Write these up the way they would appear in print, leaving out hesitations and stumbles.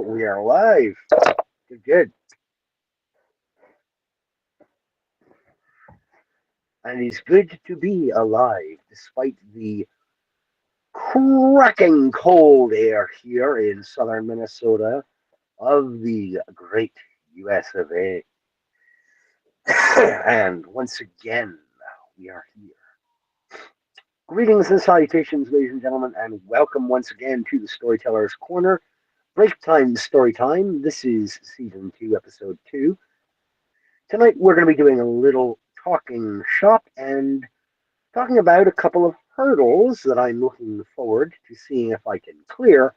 We are live. Good, good. And it's good to be alive despite the cracking cold air here in southern Minnesota of the great US of A. And once again, we are here. Greetings and salutations, ladies and gentlemen, and welcome once again to the Storyteller's Corner. Break time story time. This is season 2, episode 2. Tonight we're going to be doing a little talking shop and talking about a couple of hurdles that I'm looking forward to seeing if I can clear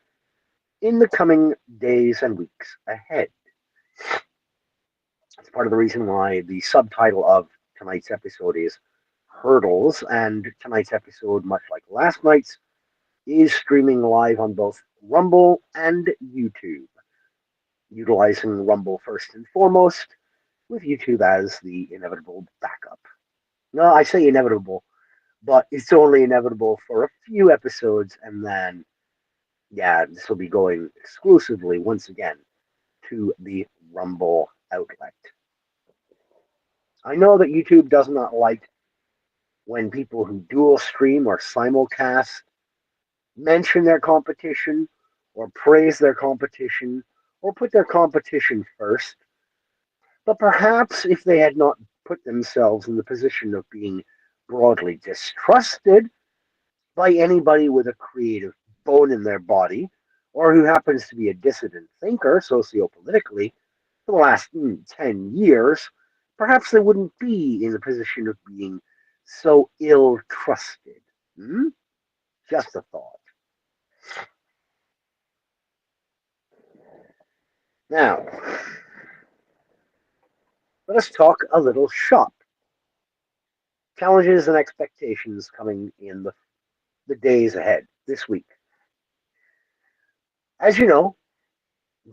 in the coming days and weeks ahead. It's part of the reason why the subtitle of tonight's episode is Hurdles, and tonight's episode, much like last night's, is streaming live on both Rumble and YouTube, utilizing Rumble first and foremost, with YouTube as the inevitable backup. No, I say inevitable, but it's only inevitable for a few episodes, and then, yeah, this will be going exclusively, once again, to the Rumble outlet. I know that YouTube does not like when people who dual stream or simulcast mention their competition, or praise their competition, or put their competition first. But perhaps if they had not put themselves in the position of being broadly distrusted by anybody with a creative bone in their body, or who happens to be a dissident thinker sociopolitically for the last 10 years, perhaps they wouldn't be in the position of being so ill trusted. Just a thought. Now, let us talk a little shop. Challenges and expectations coming in the days ahead, this week. As you know,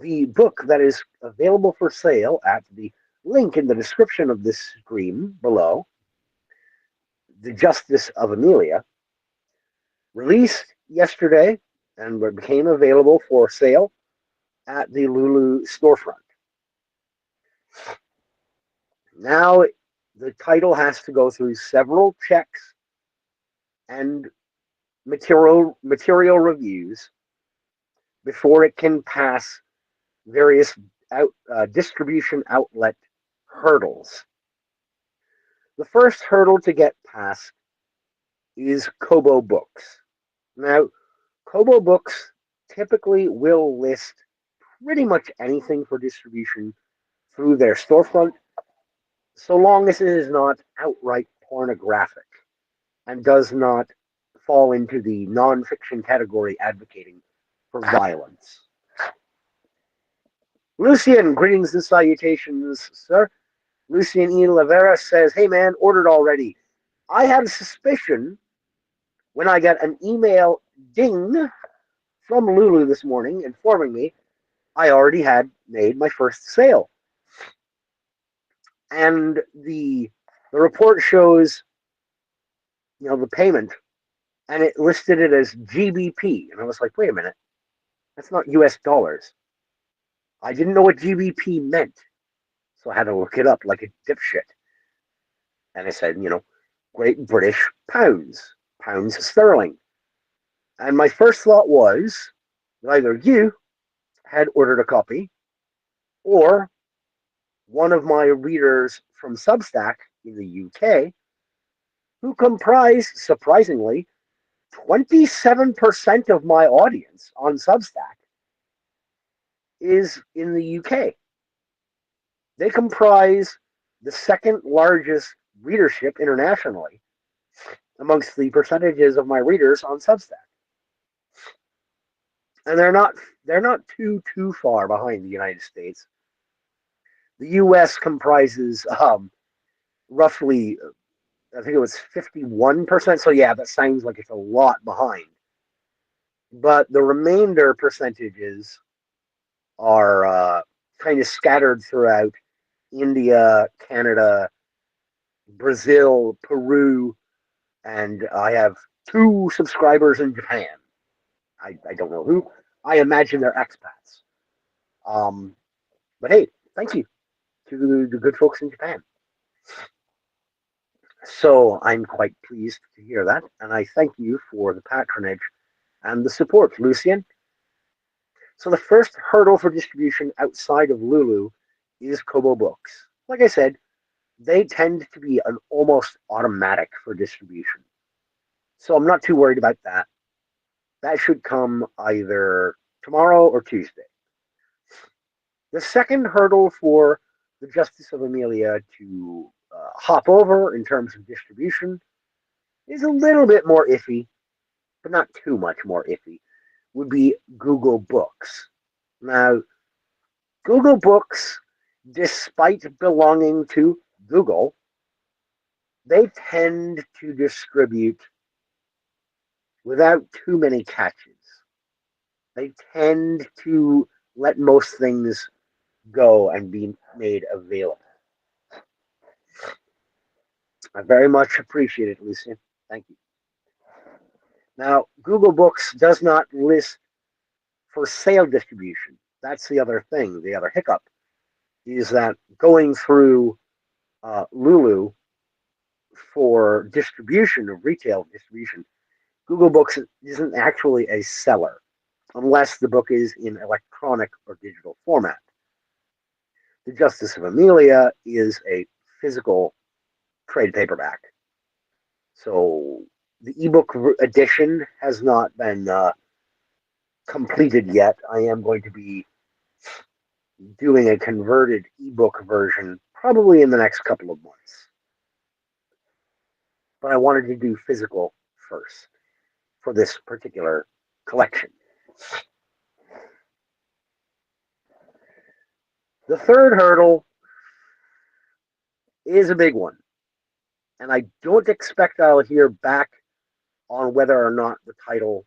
the book that is available for sale at the link in the description of this stream below, The Justice of Amelia, released yesterday and became available for sale at the Lulu storefront. Now, the title has to go through several checks and material reviews before it can pass various distribution outlet hurdles. The first hurdle to get past is Kobo Books. Now, Kobo Books typically will list pretty much anything for distribution through their storefront, so long as it is not outright pornographic and does not fall into the nonfiction category advocating for violence. Lucian, greetings and salutations, sir. Lucian E. Lavera says, hey man, ordered already. I had a suspicion when I got an email ding from Lulu this morning informing me I already had made my first sale. And the report shows, the payment, and it listed it as GBP. And I was like, wait a minute, that's not US dollars. I didn't know what GBP meant. So I had to look it up like a dipshit. And I said, Great British pounds sterling. And my first thought was that either you had ordered a copy or one of my readers from Substack in the UK, who comprise, surprisingly, 27% of my audience on Substack, is in the UK. They comprise the second largest readership internationally amongst the percentages of my readers on Substack. And they're not too far behind the United States. The US comprises roughly, I think it was 51%. So yeah, that sounds like it's a lot behind. But the remainder percentages are kind of scattered throughout India, Canada, Brazil, Peru, and I have 2 subscribers in Japan. I don't know who. I imagine they're expats. Um, but hey, thank you to the good folks in Japan. So I'm quite pleased to hear that, and I thank you for the patronage and the support, Lucian. So the first hurdle for distribution outside of Lulu is Kobo Books. Like I said, they tend to be an almost automatic for distribution. So I'm not too worried about that. That should come either tomorrow or Tuesday. The second hurdle for the Justice of Amelia to hop over in terms of distribution is a little bit more iffy, but not too much more iffy, would be Google Books. Now, Google Books, despite belonging to Google, they tend to distribute without too many catches. They tend to let most things go and be made available. I very much appreciate it, Lucian. Thank you. Now, Google Books does not list for sale distribution. That's the other thing, the other hiccup, is that going through Lulu for distribution of retail distribution, Google Books isn't actually a seller unless the book is in electronic or digital format. The Justice of Amelia is a physical trade paperback. So the ebook edition has not been completed yet. I am going to be doing a converted ebook version probably in the next couple of months. But I wanted to do physical first for this particular collection. The third hurdle is a big one, and I don't expect I'll hear back on whether or not the title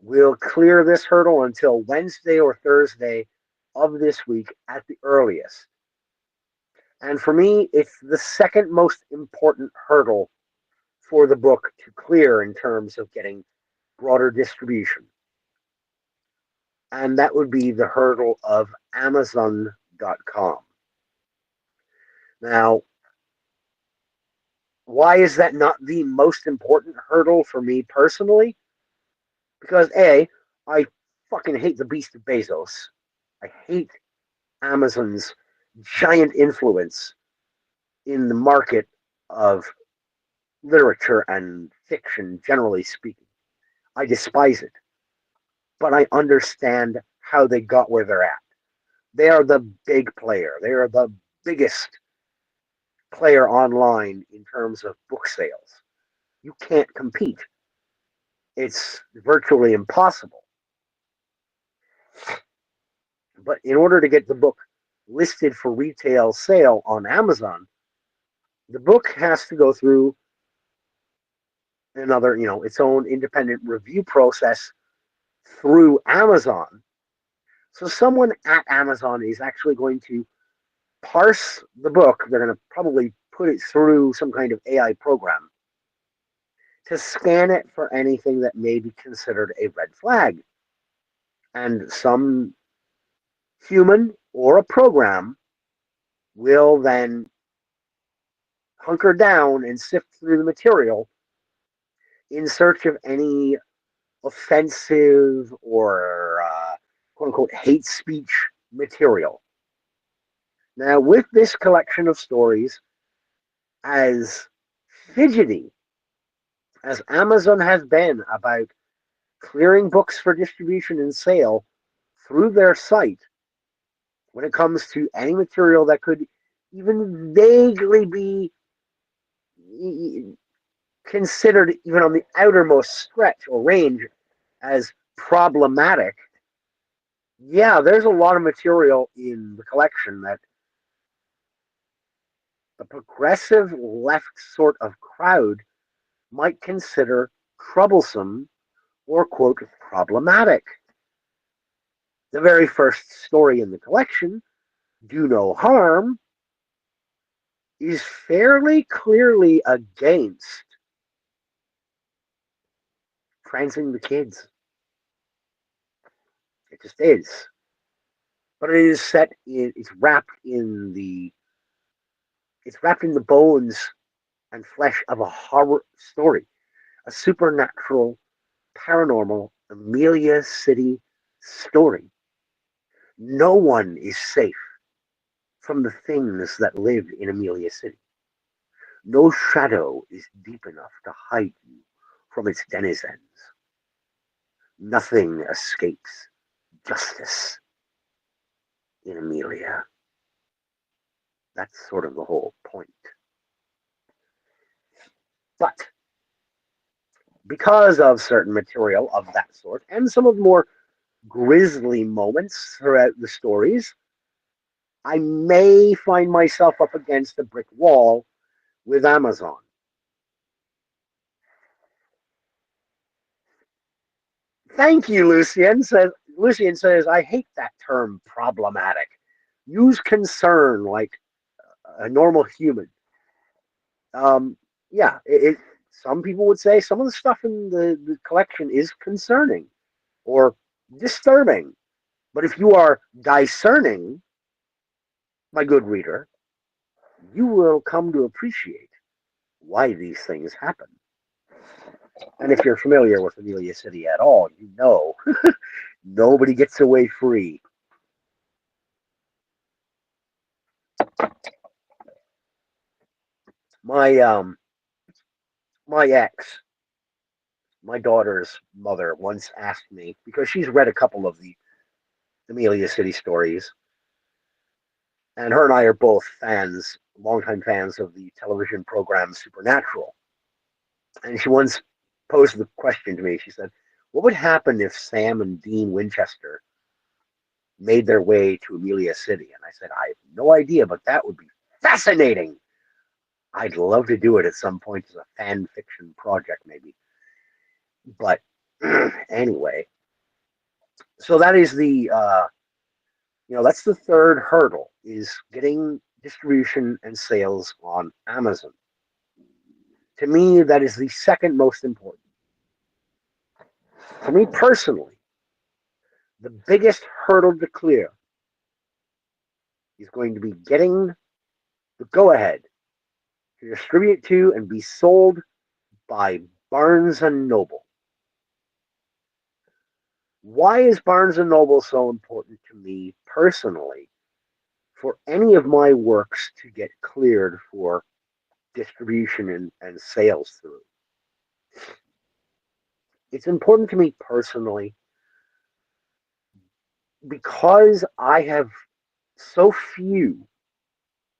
will clear this hurdle until Wednesday or Thursday of this week at the earliest. And for me, it's the second most important hurdle for the book to clear in terms of getting broader distribution. And that would be the hurdle of Amazon.com. Now, why is that not the most important hurdle for me personally? Because A, I fucking hate the beast of Bezos. I hate Amazon's giant influence in the market of literature and fiction, generally speaking. I despise it, but I understand how they got where they're at. They are the big player. They are the biggest player online in terms of book sales. You can't compete. It's virtually impossible. But in order to get the book listed for retail sale on Amazon, the book has to go through another, its own independent review process through Amazon. So someone at Amazon is actually going to parse the book. They're going to probably put it through some kind of AI program to scan it for anything that may be considered a red flag. And some human or a program will then hunker down and sift through the material in search of any offensive or quote unquote hate speech material. Now, with this collection of stories, as fidgety as Amazon has been about clearing books for distribution and sale through their site, when it comes to any material that could even vaguely be considered, even on the outermost stretch or range, as problematic, yeah, there's a lot of material in the collection that the progressive left sort of crowd might consider troublesome or, quote, problematic. The very first story in the collection, Do No Harm, is fairly clearly against prancing the kids. It just is. but it is set in. It's wrapped in the bones and flesh of a horror story, a supernatural, paranormal Amelia City story. No one is safe from the things that live in Amelia City. No shadow is deep enough to hide you from its denizens. Nothing escapes justice in Amelia. That's sort of the whole point. But because of certain material of that sort and some of the more grisly moments throughout the stories, I may find myself up against a brick wall with Amazon. Thank you, Lucien says, I hate that term problematic. Use concern like a normal human. Um, yeah, some people would say some of the stuff in the collection is concerning or disturbing. But if you are discerning, my good reader, you will come to appreciate why these things happen. And if you're familiar with Amelia City at all, you know nobody gets away free. My my ex, my daughter's mother, once asked me because she's read a couple of the Amelia City stories, and her and I are both fans, longtime fans of the television program Supernatural. And she once posed the question to me. She said, "What would happen if Sam and Dean Winchester made their way to Amelia City?" And I said, "I have no idea, but that would be fascinating. I'd love to do it at some point as a fan fiction project, maybe." But anyway, so that is that's the third hurdle is getting distribution and sales on Amazon. To me, that is the second most important. For me personally, the biggest hurdle to clear is going to be getting the go ahead to distribute to and be sold by Barnes and Noble. Why is Barnes and Noble so important to me personally for any of my works to get cleared for distribution and sales through? It's important to me personally because I have so few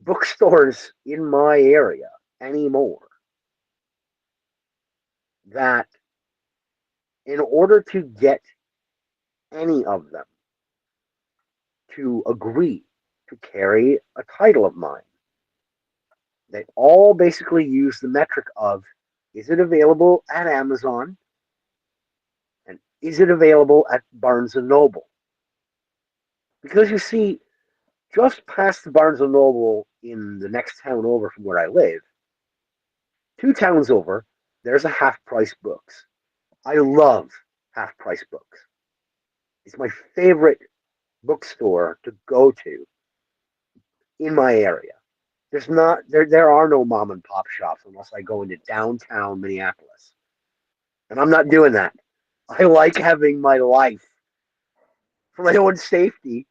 bookstores in my area anymore that in order to get any of them to agree to carry a title of mine, they all basically use the metric of is it available at Amazon and is it available at Barnes and Noble? Because you see, just past the Barnes and Noble in the next town over from where I live, two towns over, there's a half price books. I love half price books. It's my favorite bookstore to go to in my area. There are no mom and pop shops unless I go into downtown Minneapolis. And I'm not doing that. I like having my life. For my own safety,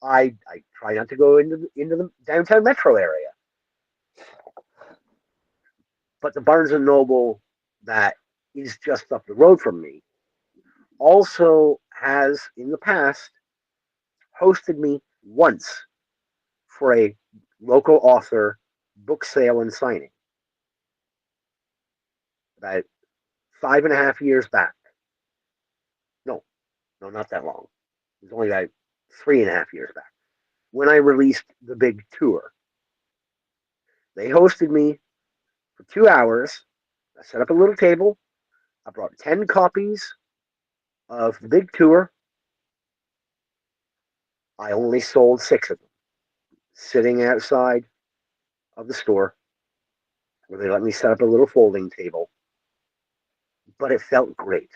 I try not to go into the downtown metro area. But the Barnes and Noble that is just up the road from me also has in the past hosted me once for a local author book sale and signing about 5.5 years back. No, no, not that long. It was only about 3.5 years back when I released the big tour. They hosted me for 2 hours. I set up a little table. I brought 10 copies of the big tour. I only sold 6 of them, sitting outside of the store where they let me set up a little folding table. But it felt great.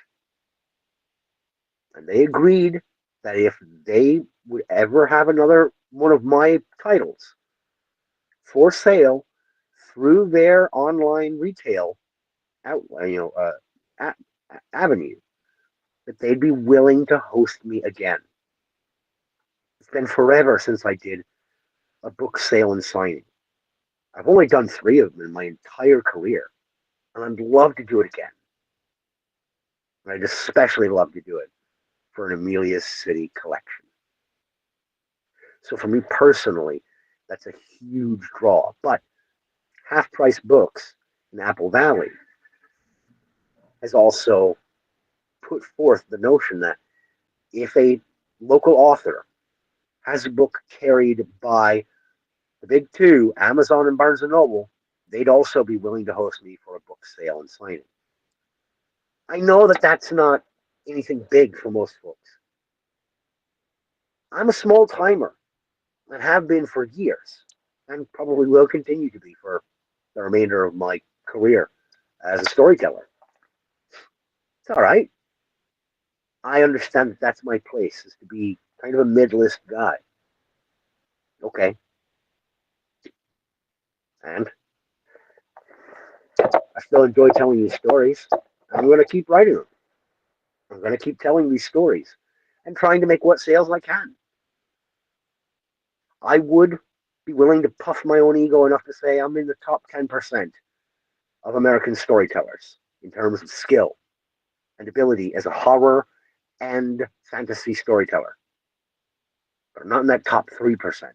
And they agreed that if they would ever have another one of my titles for sale through their online retail out, a- avenue, that they'd be willing to host me again. It's been forever since I did a book sale and signing. I've only done three of them in my entire career, and I'd love to do it again. And I'd especially love to do it for an Amelia City collection. So for me personally, that's a huge draw. But Half Price Books in Apple Valley has also put forth the notion that if a local author has a book carried by the big two, Amazon and Barnes and Noble, they'd also be willing to host me for a book sale and signing. I know that that's not anything big for most folks. I'm a small timer and have been for years, and probably will continue to be for the remainder of my career as a storyteller. It's all right. I understand that that's my place, is to be kind of a mid-list guy. Okay, and I still enjoy telling these stories. I'm going to keep writing them. I'm going to keep telling these stories and trying to make what sales I can. I would be willing to puff my own ego enough to say I'm in the top 10% of American storytellers in terms of skill and ability as a horror and fantasy storyteller. But I'm not in that top 3%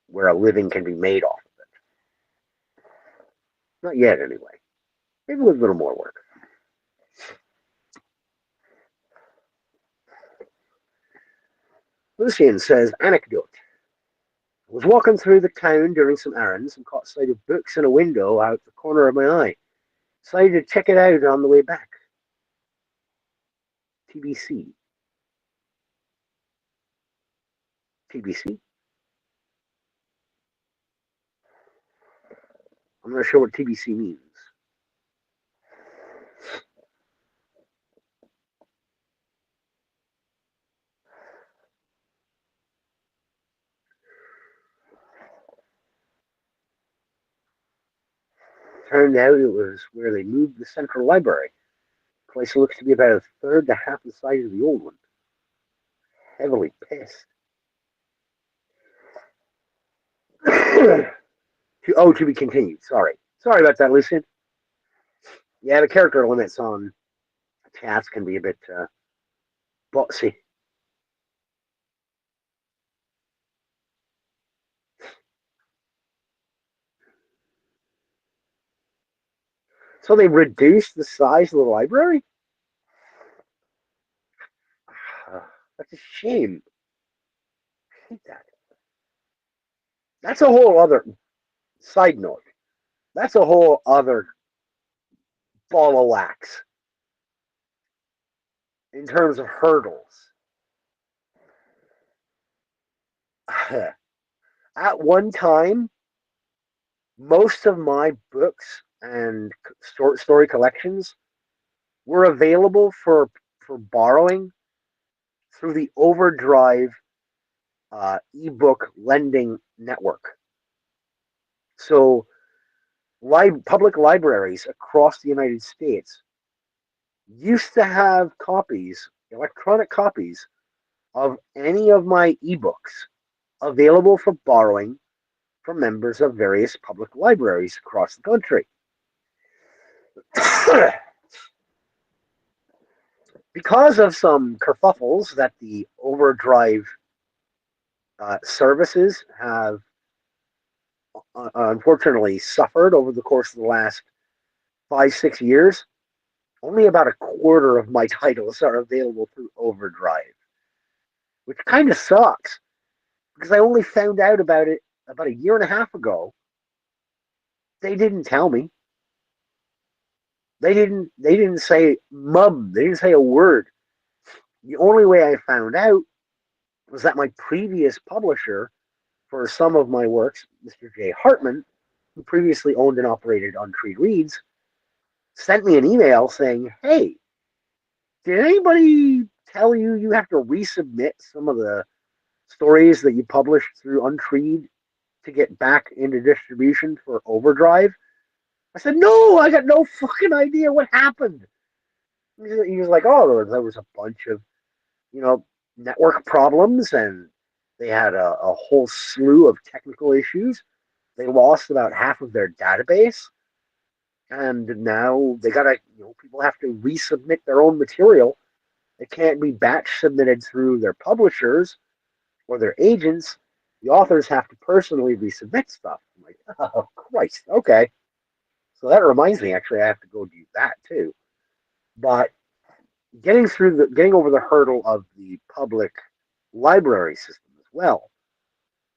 where a living can be made off of it. Not yet, anyway. Maybe with a little more work. Lucian says, anecdote. I was walking through the town during some errands and caught sight of books in a window out the corner of my eye. Decided to check it out on the way back. TBC. TBC? I'm not sure what TBC means. Turned out it was where they moved the central library. The place looks to be about a third to half the size of the old one. Heavily pissed. To be continued. Sorry about that, Lucian. Yeah, the character limits on chats can be a bit botsy. So they reduced the size of the library? That's a shame. I hate that. That's a whole other side note. That's a whole other ball of wax in terms of hurdles. At one time, most of my books and story collections were available for borrowing through the Overdrive ebook lending network. So, public libraries across the United States used to have copies, electronic copies, of any of my ebooks available for borrowing from members of various public libraries across the country. Because of some kerfuffles that the Overdrive services have unfortunately suffered over the course of the last 5, 6 years, only about a quarter of my titles are available through Overdrive, which kind of sucks because I only found out about it about a year and a half ago. They didn't tell me. They didn't say mum. They didn't say a word. The only way I found out was that my previous publisher for some of my works, Mr. J. Hartman, who previously owned and operated Untreed Reads, sent me an email saying, "Hey, did anybody tell you you have to resubmit some of the stories that you published through Untreed to get back into distribution for Overdrive? I said, no, I got no fucking idea what happened. He was like, oh, there was a bunch of, you know, network problems, and they had a whole slew of technical issues. They lost about half of their database, and now they gotta, people have to resubmit their own material. It can't be batch submitted through their publishers or their agents. The authors have to personally resubmit stuff. I'm like, oh Christ, okay. So that reminds me, actually, I have to go do that too. But getting over the hurdle of the public library system as well.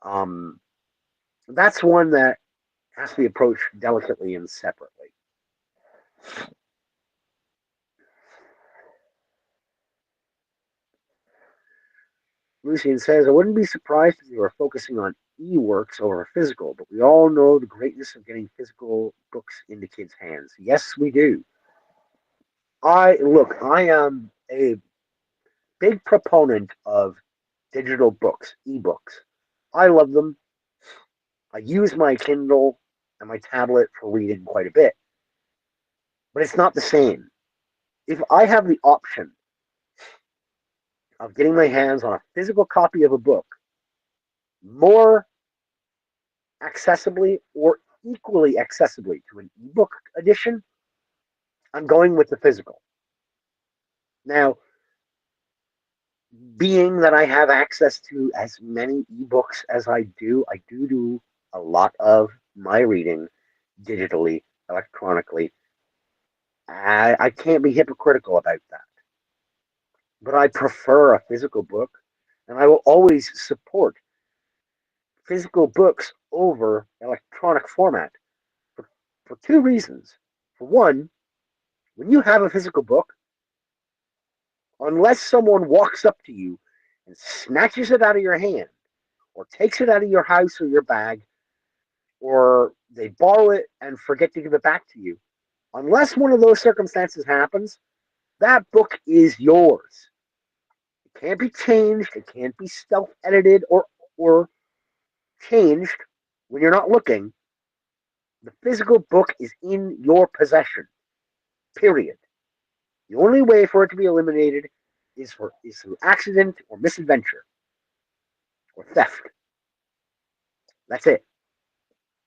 Um, that's one that has to be approached delicately and separately. Lucian says, I wouldn't be surprised if you were focusing on e-works over physical, but we all know the greatness of getting physical books into kids' hands. Yes, we do. I am a big proponent of digital books, ebooks. I love them. I use my Kindle and my tablet for reading quite a bit, but it's not the same. If I have the option of getting my hands on a physical copy of a book more accessibly or equally accessibly to an ebook edition, I'm going with the physical. Now, being that I have access to as many ebooks as I do a lot of my reading digitally, electronically. I can't be hypocritical about that. But I prefer a physical book, and I will always support physical books over electronic format for, for two reasons. For one, when you have a physical book, unless someone walks up to you and snatches it out of your hand, or takes it out of your house or your bag, or they borrow it and forget to give it back to you, unless one of those circumstances happens, that book is yours. It can't be changed. It can't be self-edited or changed when you're not looking. The physical book is in your possession. Period. The only way for it to be eliminated is through accident or misadventure or theft. That's it.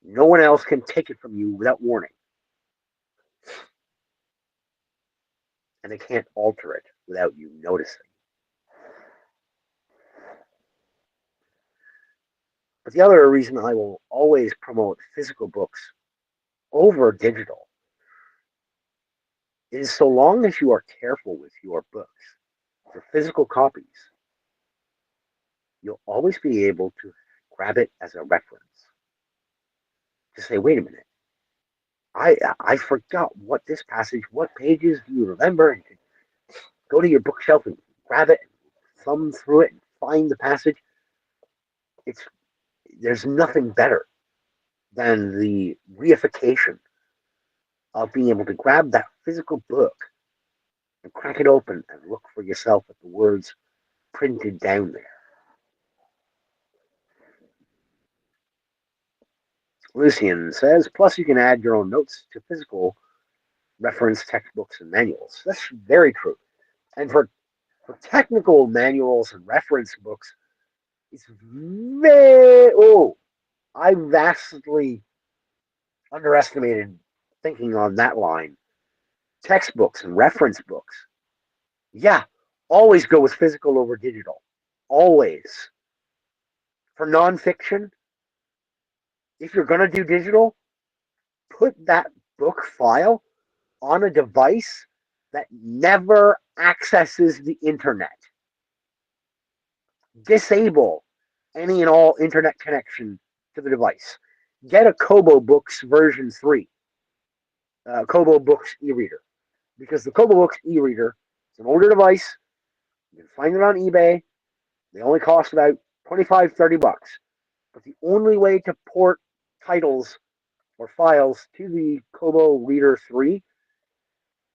No one else can take it from you without warning, and they can't alter it without you noticing. But the other reason I will always promote physical books over digital is so long as you are careful with your books, your physical copies, you'll always be able to grab it as a reference. To say, wait a minute, I forgot what this passage, what pages do you remember? And you go to your bookshelf and grab it, thumb through it, and find the passage. It's There's nothing better than the reification of being able to grab that physical book and crack it open and look for yourself at the words printed down there. Lucian says, plus you can add your own notes to physical reference textbooks and manuals. That's very true. And for technical manuals and reference books, it's I vastly underestimated thinking on that line. Textbooks and reference books. Yeah, always go with physical over digital. Always. For nonfiction, if you're going to do digital, put that book file on a device that never accesses the internet. Disable any and all internet connection to the device. Get a Kobo Books version 3, Kobo Books e-reader, because the Kobo Books e-reader is an older device. You can find it on eBay. They only cost about 25, 30 bucks. But the only way to port titles or files to the Kobo Reader 3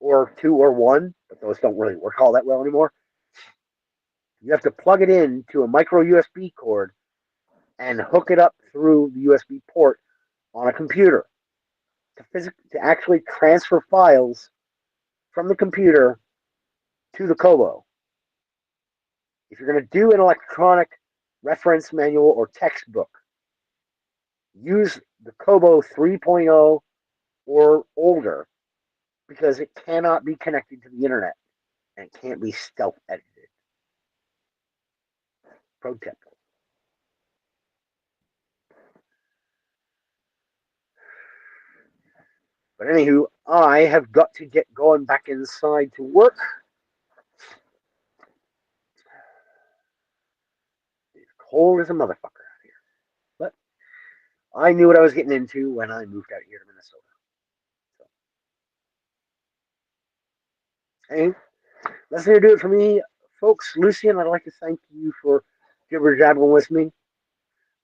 or 2 or 1, but those don't really work all that well anymore, You have to plug it in to a micro USB cord and hook it up through the USB port on a computer to actually transfer files from the computer to the Kobo. If you're going to do an electronic reference manual or textbook, use the Kobo 3.0 or older because it cannot be connected to the internet and it can't be stealth edited. Pro tip. But anywho, I have got to get going back inside to work. It's cold as a motherfucker out here. But I knew what I was getting into when I moved out here to Minnesota. So, anyway, that's going to do it for me, folks. Lucian, I'd like to thank you for jibber jabbering with me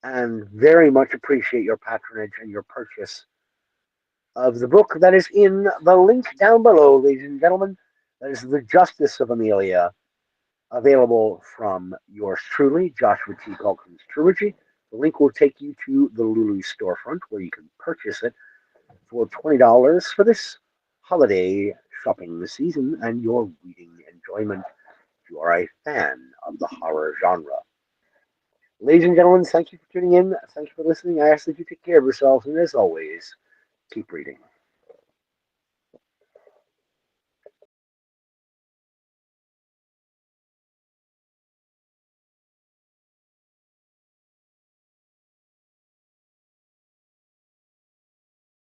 and very much appreciate your patronage and your purchase of the book that is in the link down below, ladies and gentlemen. That is The Justice of Amelia, available from yours truly, Joshua T. Calkins Trilogy. The link will take you to the Lulu storefront where you can purchase it for $20 for this holiday shopping season and your reading enjoyment if you are a fan of the horror genre. Ladies and gentlemen, thank you for tuning in. Thank you for listening. I ask that you take care of yourselves, and as always, keep reading.